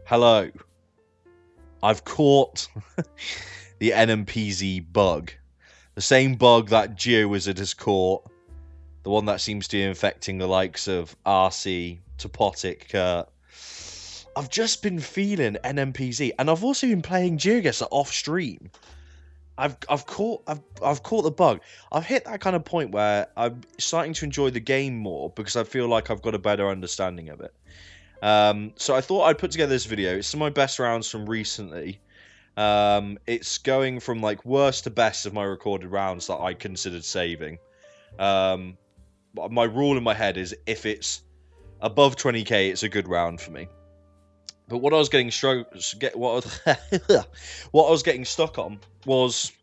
Hello. I've caught the NMPZ bug. The same bug that Geoguessr has caught. The one that seems to be infecting the likes of RC, Topotic, Kurt. I've just been feeling NMPZ, and I've also been playing Geoguessr off stream. I've caught the bug. I've hit that kind of point where I'm starting to enjoy the game more because I feel like I've got a better understanding of it. So I thought I'd put together this video. It's some of my best rounds from recently. It's going from like worst to best of my recorded rounds that I considered saving. My rule in my head is if it's above 20k, it's a good round for me. But what I was getting what I was getting stuck on was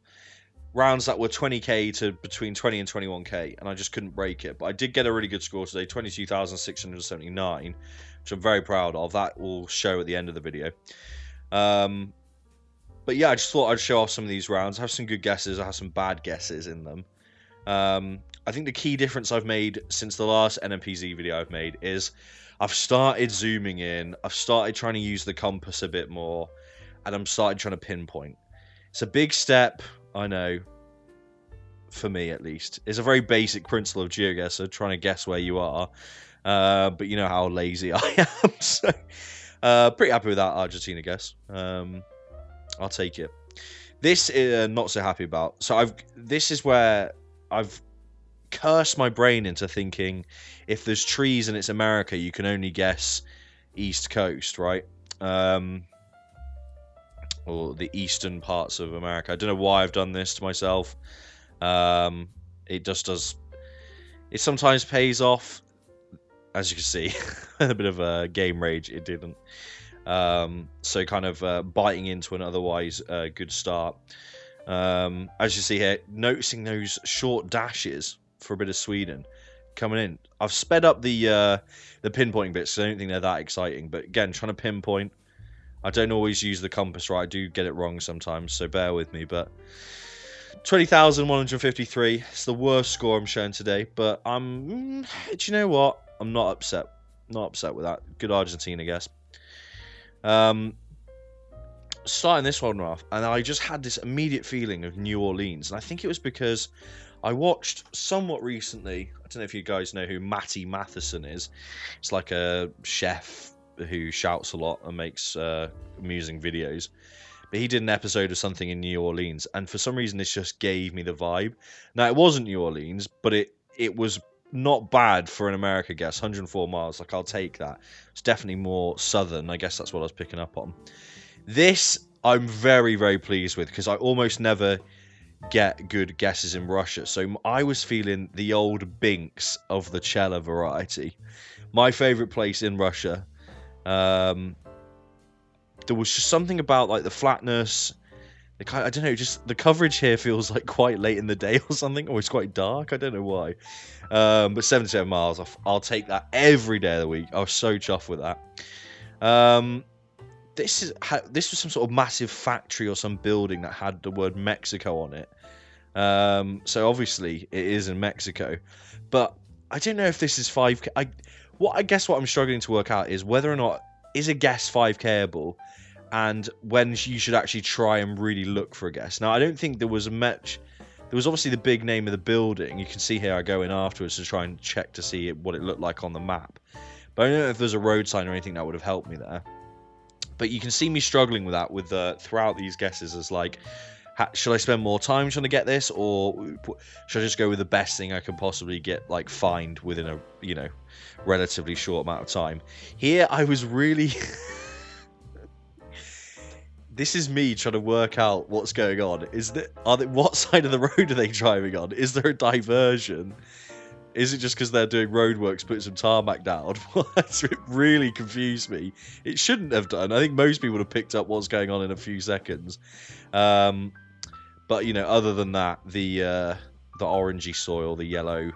rounds that were 20k to between 20 and 21k, and I just couldn't break it. But I did get a really good score today, 22,679, which I'm very proud of. That will show at the end of the video. But yeah, I just thought I'd show off some of these rounds. I have some good guesses, I have some bad guesses in them. I think the key difference I've made since the last NMPZ video I've made is I've started zooming in, I've started trying to use the compass a bit more, and I'm started trying to pinpoint. It's a big step, I know, for me at least. It's a very basic principle of Geoguessr, trying to guess where you are, but you know how lazy I am, so pretty happy with that Argentina guess. I'll take it. This not so happy about. So this is where I've cursed my brain into thinking if there's trees and it's America, you can only guess East Coast, right? Or the eastern parts of America. I don't know why I've done this to myself. It just does. It sometimes pays off, as you can see. A bit of a game rage. It didn't. So kind of biting into an otherwise good start. As you see here, noticing those short dashes for a bit of Sweden coming in. I've sped up the pinpointing bits, so I don't think they're that exciting. But again, trying to pinpoint. I don't always use the compass right. I do get it wrong sometimes, so bear with me. But 20,153. It's the worst score I'm showing today. But do you know what? I'm not upset. Not upset with that. Good Argentina, I guess. Starting this one off, and I just had this immediate feeling of New Orleans, and I think it was because I watched somewhat recently. I don't know if you guys know who Matty Matheson is. It's like a chef who shouts a lot and makes amusing videos. But he did an episode of something in New Orleans, and for some reason this just gave me the vibe. Now, it wasn't New Orleans, but it was not bad for an America guess. 104 miles, like, I'll take that. It's definitely more southern. I guess that's what I was picking up on. This I'm very, very pleased with, because I almost never get good guesses in Russia. So I was feeling the old Binks of the Chela variety. My favorite place in Russia. There was just something about like the flatness. I don't know, just the coverage here feels like quite late in the day or something, or it's quite dark. I don't know why. But 77 miles, I'll take that every day of the week. I was so chuffed with that. This was some sort of massive factory or some building that had the word Mexico on it. So obviously it is in Mexico, but I don't know if this is 5k. I guess what I'm struggling to work out is whether or not is a guess 5kable, and when you should actually try and really look for a guess. Now, I don't think there was much. There was obviously the big name of the building. You can see here I go in afterwards to try and check to see what it looked like on the map. But I don't know if there's a road sign or anything that would have helped me there. But you can see me struggling with that throughout these guesses as like, should I spend more time trying to get this, or should I just go with the best thing I can possibly get, like, find within a, relatively short amount of time? Here, I was really... This is me trying to work out what's going on. What side of the road are they driving on? Is there a diversion? Is it just because they're doing roadworks, putting some tarmac down? It really confused me. It shouldn't have done. I think most people would have picked up what's going on in a few seconds. But other than that, the orangey soil, the yellow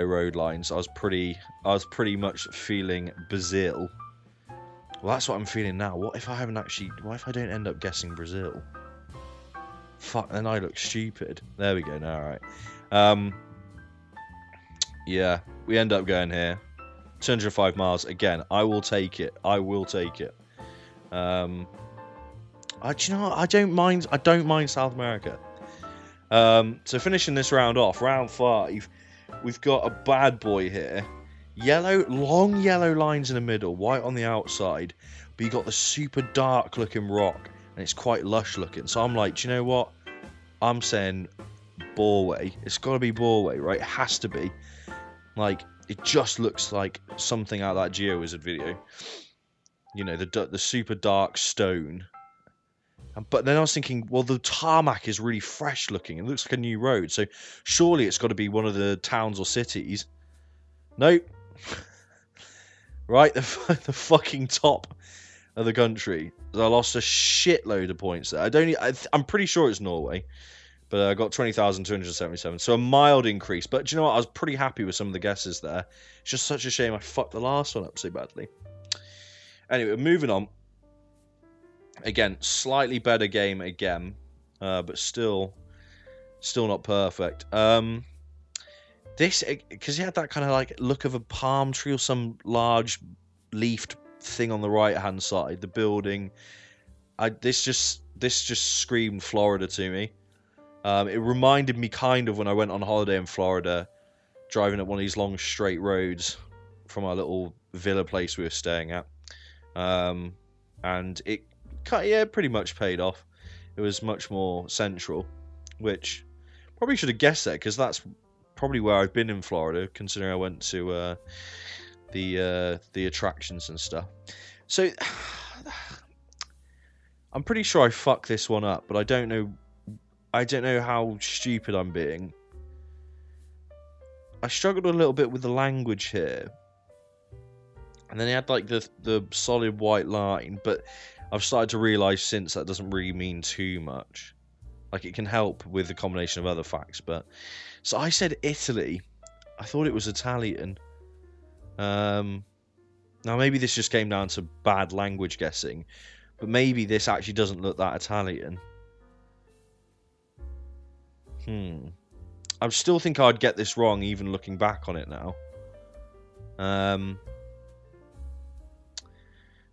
road lines, I was pretty much feeling Brazil. Well, that's what I'm feeling now. What if I don't end up guessing Brazil? Fuck, then I look stupid. There we go. Now, all right. Yeah, we end up going here. 205 miles. Again, I will take it. I will take it. Do you know what? I don't mind South America. So finishing this round off, round 5, we've got a bad boy here. Long yellow lines in the middle, white on the outside, but you got the super dark looking rock, and it's quite lush looking. So I'm like, do you know what? I'm saying Borway. It's got to be Borway, right? It has to be. Like, it just looks like something out of that Geoguessr video. You know, the super dark stone. But then I was thinking, well, the tarmac is really fresh looking. It looks like a new road. So surely it's got to be one of the towns or cities. Nope. Right, the fucking top of the country. I lost a shitload of points there. I'm pretty sure it's Norway. But I got 20,277. So a mild increase. But do you know what? I was pretty happy with some of the guesses there. It's just such a shame I fucked the last one up so badly. Anyway, moving on. Again, slightly better game again, but still not perfect. This, because he had that kind of like look of a palm tree or some large leafed thing on the right hand side, the building. This just screamed Florida to me. It reminded me kind of when I went on holiday in Florida, driving up one of these long straight roads from our little villa place we were staying at, and it. Yeah, pretty much paid off. It was much more central, which probably should have guessed that, because that's probably where I've been in Florida, considering I went to the attractions and stuff. So I'm pretty sure I fucked this one up, but I don't know how stupid I'm being. I struggled a little bit with the language here, and then he had like the solid white line, but I've started to realise since that doesn't really mean too much. Like, it can help with the combination of other facts, but... So I said Italy. I thought it was Italian. Now, maybe this just came down to bad language guessing, but maybe this actually doesn't look that Italian. I still think I'd get this wrong, even looking back on it now.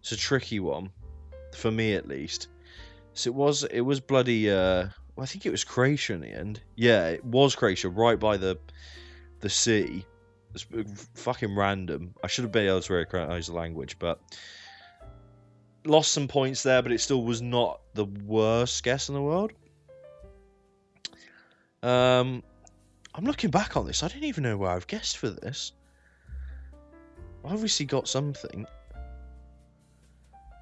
It's a tricky one. For me, at least. So it was bloody. Well, I think it was Croatia in the end. Yeah, it was Croatia, right by the sea. It's fucking random. I should have been able to recognize the language, but lost some points there. But it still was not the worst guess in the world. I'm looking back on this. I don't even know where I've guessed for this. I obviously got something.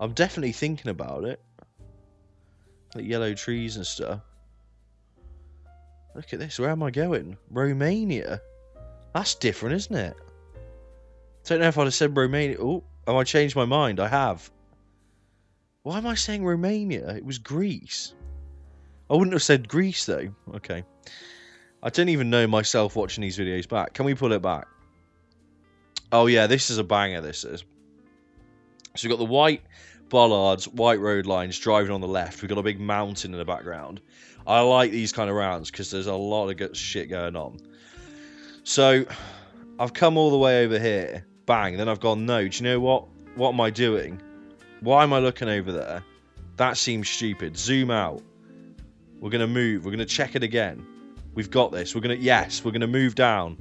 I'm definitely thinking about it. Like yellow trees and stuff. Look at this. Where am I going? Romania. That's different, isn't it? Don't know if I'd have said Romania. Oh, have I changed my mind? I have. Why am I saying Romania? It was Greece. I wouldn't have said Greece, though. Okay. I don't even know myself watching these videos back. Can we pull it back? Oh, yeah. This is a banger, this is. So we've got the white bollards, white road lines driving on the left. We've got a big mountain in the background. I like these kind of rounds because there's a lot of good shit going on. So I've come all the way over here. Bang. Then I've gone, no, do you know what? What am I doing? Why am I looking over there? That seems stupid. Zoom out. We're going to move. We're going to check it again. We've got this. We're going to move down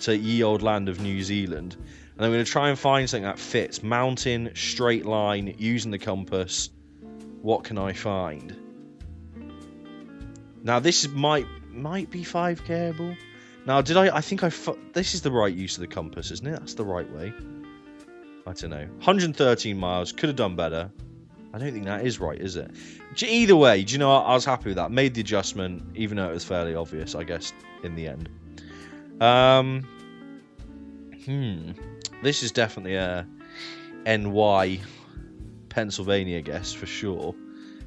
to ye old land of New Zealand. And I'm going to try and find something that fits. Mountain, straight line, using the compass. What can I find? Now, this might be 5K. Now, I think this is the right use of the compass, isn't it? That's the right way. I don't know. 113 miles. Could have done better. I don't think that is right, is it? Either way, do you know what? I was happy with that. Made the adjustment, even though it was fairly obvious, I guess, in the end. This is definitely a NY Pennsylvania guess for sure.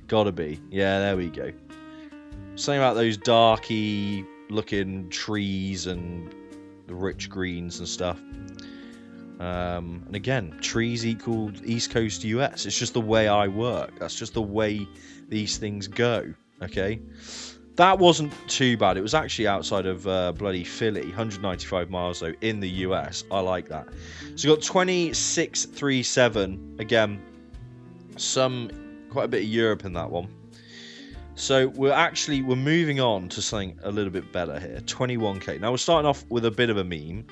Gotta be. Yeah, there we go. Something about those darky looking trees and the rich greens and stuff. And again, trees equal East Coast US. It's just the way I work. That's just the way these things go. Okay. That wasn't too bad. It was actually outside of bloody Philly. 195 miles, though, in the US. I like that. So you got 2637. Again, quite a bit of Europe in that one. So we're moving on to something a little bit better here. 21k. Now we're starting off with a bit of a meme.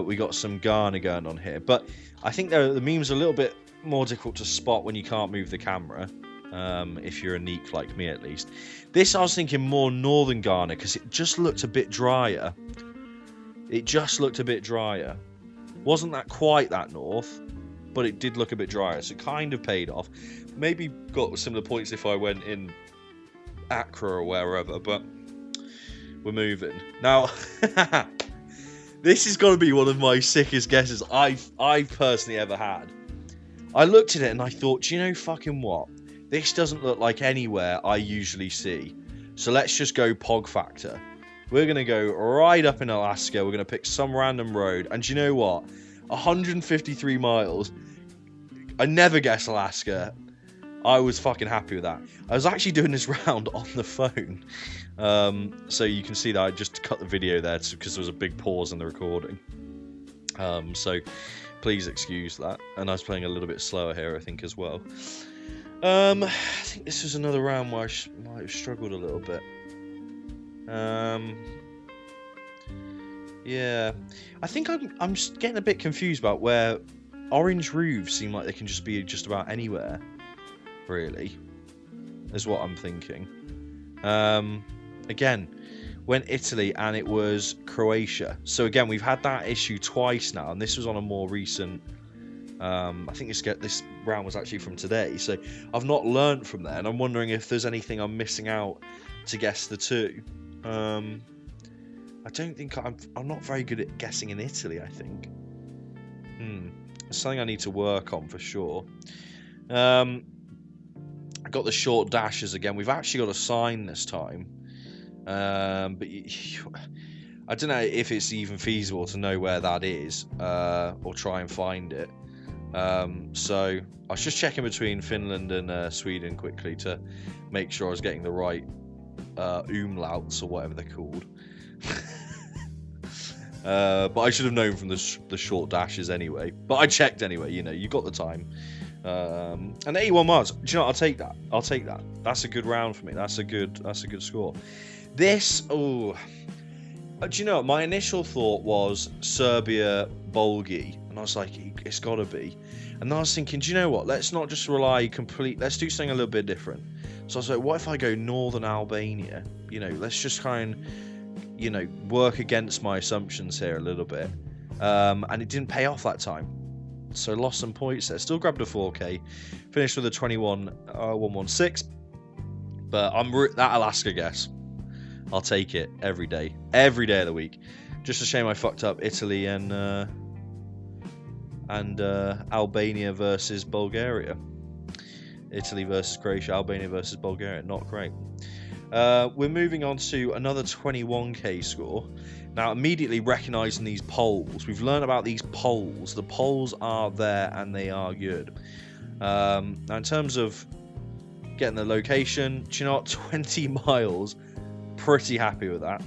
We got some Ghana going on here, but I think the memes are a little bit more difficult to spot when you can't move the camera. If you're a neek like me, at least. This, I was thinking more northern Ghana, because it just looked a bit drier. Wasn't that quite that north, but it did look a bit drier, so it kind of paid off. Maybe got similar points if I went in Accra or wherever, but we're moving. Now, this is going to be one of my sickest guesses I've personally ever had. I looked at it and I thought, do you know fucking what? This doesn't look like anywhere I usually see. So let's just go Pog Factor. We're going to go right up in Alaska. We're going to pick some random road. And do you know what? 153 miles. I never guess Alaska. I was fucking happy with that. I was actually doing this round on the phone. So you can see that I just cut the video there because there was a big pause in the recording. So please excuse that. And I was playing a little bit slower here, I think, as well. I think this was another round where I might have struggled a little bit. Yeah, I think I'm just getting a bit confused about where orange roofs seem like they can just be just about anywhere. Really, is what I'm thinking. Again, went Italy and it was Croatia. So again, we've had that issue twice now, and this was on a more recent. I think this round was actually from today, so I've not learnt from there, and I'm wondering if there's anything I'm missing out to guess the two. I don't think I'm not very good at guessing in Italy, I think. It's something I need to work on for sure. I got the short dashes again. We've actually got a sign this time. But I don't know if it's even feasible to know where that is, or try and find it. So I was just checking between Finland and Sweden quickly to make sure I was getting the right umlauts or whatever they're called. But I should have known from the short dashes anyway. But I checked anyway. You got the time. And 81 miles. Do you know what? I'll take that. That's a good round for me. That's a good score. This, do you know what? My initial thought was Serbia, Bulgi, and I was like, it's got to be. And then I was thinking, do you know what? Let's not just rely let's do something a little bit different. So I was like, what if I go northern Albania? Let's just try and, work against my assumptions here a little bit. And it didn't pay off that time. So lost some points there. Still grabbed a 4K. Finished with a 116. But that Alaska guess. I'll take it every day. Every day of the week. Just a shame I fucked up Italy and Albania versus Bulgaria. Italy versus Croatia, Albania versus Bulgaria. Not great. We're moving on to another 21k score. Now, immediately recognising these poles. We've learned about these poles. The poles are there and they are good. Now, in terms of getting the location, do you know what? 20 miles. Pretty happy with that.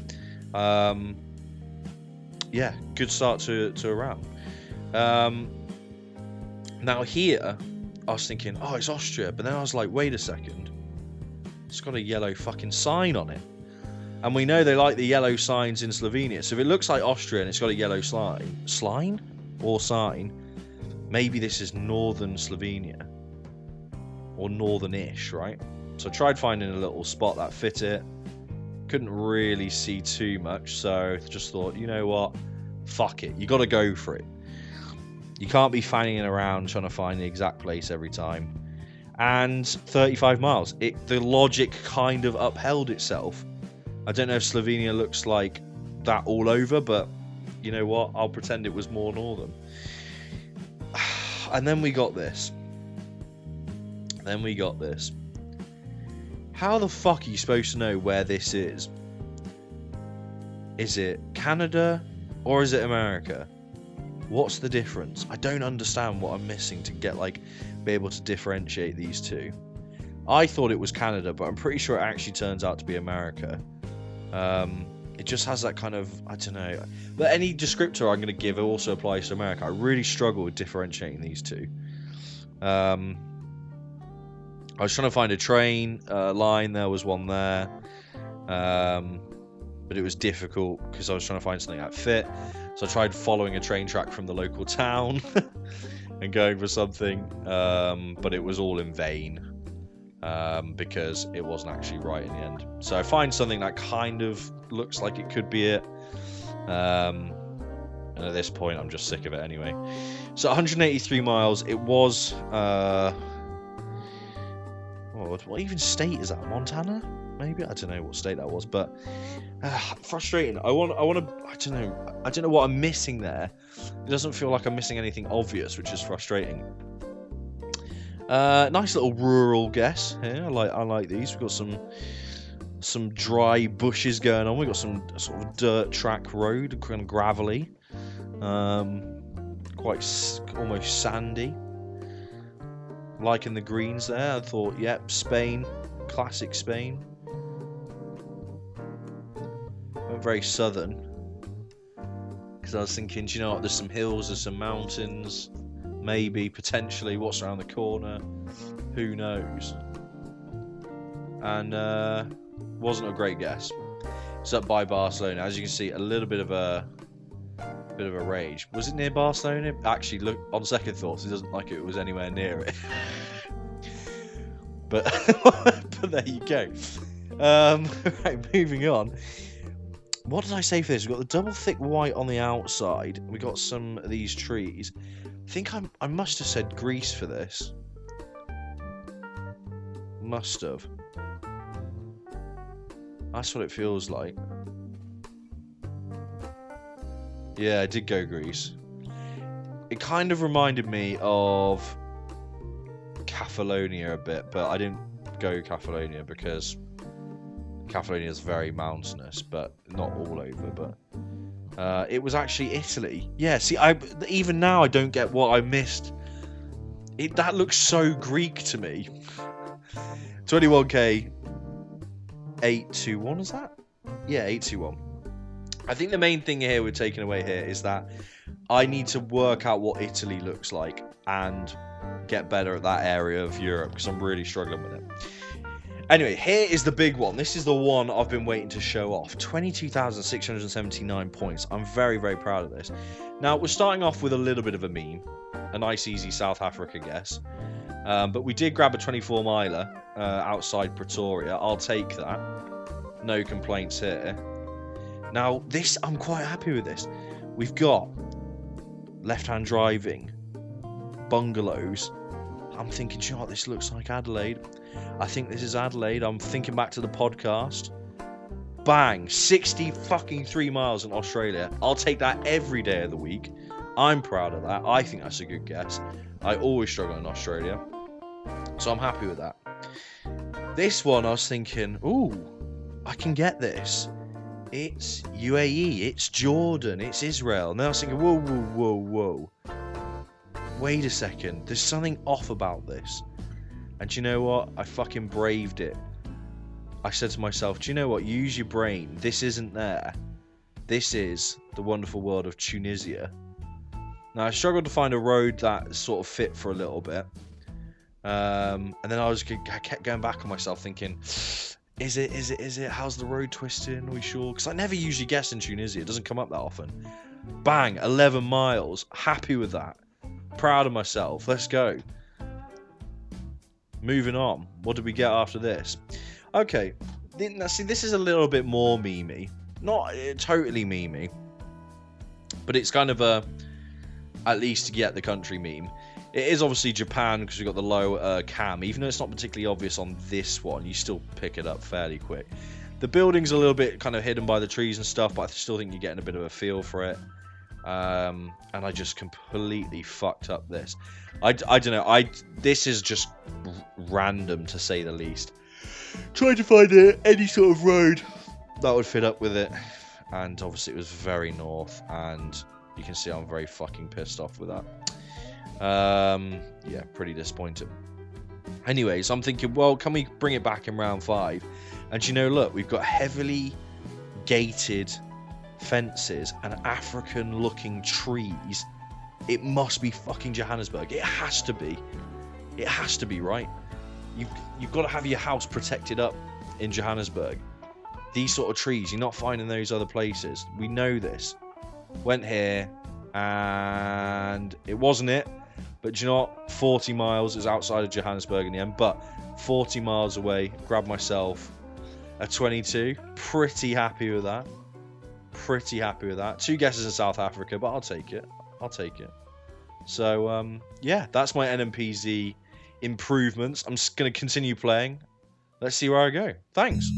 Yeah, good start to a round. Now here, I was thinking, oh, it's Austria, but then I was like, wait a second, it's got a yellow fucking sign on it, and we know they like the yellow signs in Slovenia. So if it looks like Austria and it's got a yellow sign, maybe this is northern Slovenia or northern-ish, right? So I tried finding a little spot that fit it. Couldn't really see too much, so just thought, you know what, fuck it, you got to go for it. You can't be fanning around trying to find the exact place every time. And 35 miles. The logic kind of upheld itself. I don't know if Slovenia looks like that all over, but you know what, I'll pretend it was more northern. And then we got this. How the fuck are you supposed to know where this is? Is it Canada or is it America? What's the difference? I don't understand what I'm missing to be able to differentiate these two. I thought it was Canada, but I'm pretty sure it actually turns out to be America. It just has that kind of, I don't know. But any descriptor I'm going to give also applies to America. I really struggle with differentiating these two. I was trying to find a train line. There was one there. But it was difficult because I was trying to find something that fit. So I tried following a train track from the local town and going for something, but it was all in vain because it wasn't actually right in the end. So I find something that kind of looks like it could be it, and at this point I'm just sick of it anyway. So 183 miles. It was what even state is that? Montana? Maybe, I don't know what state that was, but frustrating. I don't know what I'm missing there. It doesn't feel like I'm missing anything obvious, which is frustrating. Nice little rural guess here. I like these. We've got some dry bushes going on. We've got some sort of dirt track road, kind of gravelly, quite almost sandy. Liking the greens there. I thought, yep, Spain, classic Spain. Went very southern because I was thinking, do you know what? There's some hills, there's some mountains, maybe potentially what's around the corner. Who knows? And wasn't a great guess. It's up by Barcelona, as you can see. A little bit of a rage. Was it near Barcelona? Actually, look, on second thoughts, it doesn't like it was anywhere near it. but but there you go. Right, moving on. What did I say for this? We've got the double thick white on the outside. We got some of these trees. I think I must have said Greece for this. Must have. That's what it feels like. Yeah, I did go Greece. It kind of reminded me of Catalonia a bit, but I didn't go Catalonia because Catalonia is very mountainous, but not all over. But it was actually Italy. Yeah, see, even now I don't get what I missed. That looks so Greek to me. 21k 821 is that? Yeah, 821. I think the main thing here we're taking away here is that I need to work out what Italy looks like and get better at that area of Europe because I'm really struggling with it. Anyway, here is the big one. This is the one I've been waiting to show off. 22,679 points. I'm very, very proud of this. Now, we're starting off with a little bit of a meme. A nice, easy South Africa guess. But we did grab a 24-miler outside Pretoria. I'll take that. No complaints here. Now, this, I'm quite happy with this. We've got left-hand driving, bungalows. I'm thinking, do you know what, this looks like Adelaide. I think this is Adelaide. I'm thinking back to the podcast. Bang, 63 miles in Australia. I'll take that every day of the week. I'm proud of that. I think that's a good guess. I always struggle in Australia. So I'm happy with that. This one, I was thinking, ooh, I can get this. It's UAE, it's Jordan, it's Israel. And then I was thinking, whoa, whoa, whoa, whoa. Wait a second, there's something off about this. And do you know what? I fucking braved it. I said to myself, do you know what? Use your brain. This isn't there. This is the wonderful world of Tunisia. Now, I struggled to find a road that sort of fit for a little bit. And then I kept going back on myself thinking, is it? How's the road twisting? Are we sure? Because I never usually guess in Tunisia. It doesn't come up that often. Bang, 11 miles. Happy with that. Proud of myself. Let's go. Moving on. What did we get after this? Okay. Now, see, this is a little bit more memey. Not totally memey. But it's kind of at least to get the country meme. It is obviously Japan because we've got the low cam. Even though it's not particularly obvious on this one, you still pick it up fairly quick. The building's a little bit kind of hidden by the trees and stuff, but I still think you're getting a bit of a feel for it. And I just completely fucked up this. I don't know. This is just random to say the least. Tried to find any sort of road that would fit up with it, and obviously it was very north, and you can see I'm very fucking pissed off with that. Yeah, pretty disappointed. Anyways, I'm thinking, well, can we bring it back in round 5? And you know, look, we've got heavily gated fences and African looking trees. It must be fucking Johannesburg. It has to be. It has to be, right? You've got to have your house protected up in Johannesburg. These sort of trees, you're not finding those other places. We know this. Went here, and it wasn't it. But do you know what? 40 miles is outside of Johannesburg in the end. But 40 miles away, grabbed myself a 22. Pretty happy with that. Pretty happy with that. 2 guesses in South Africa, but I'll take it. I'll take it. So, yeah, that's my NMPZ improvements. I'm just going to continue playing. Let's see where I go. Thanks.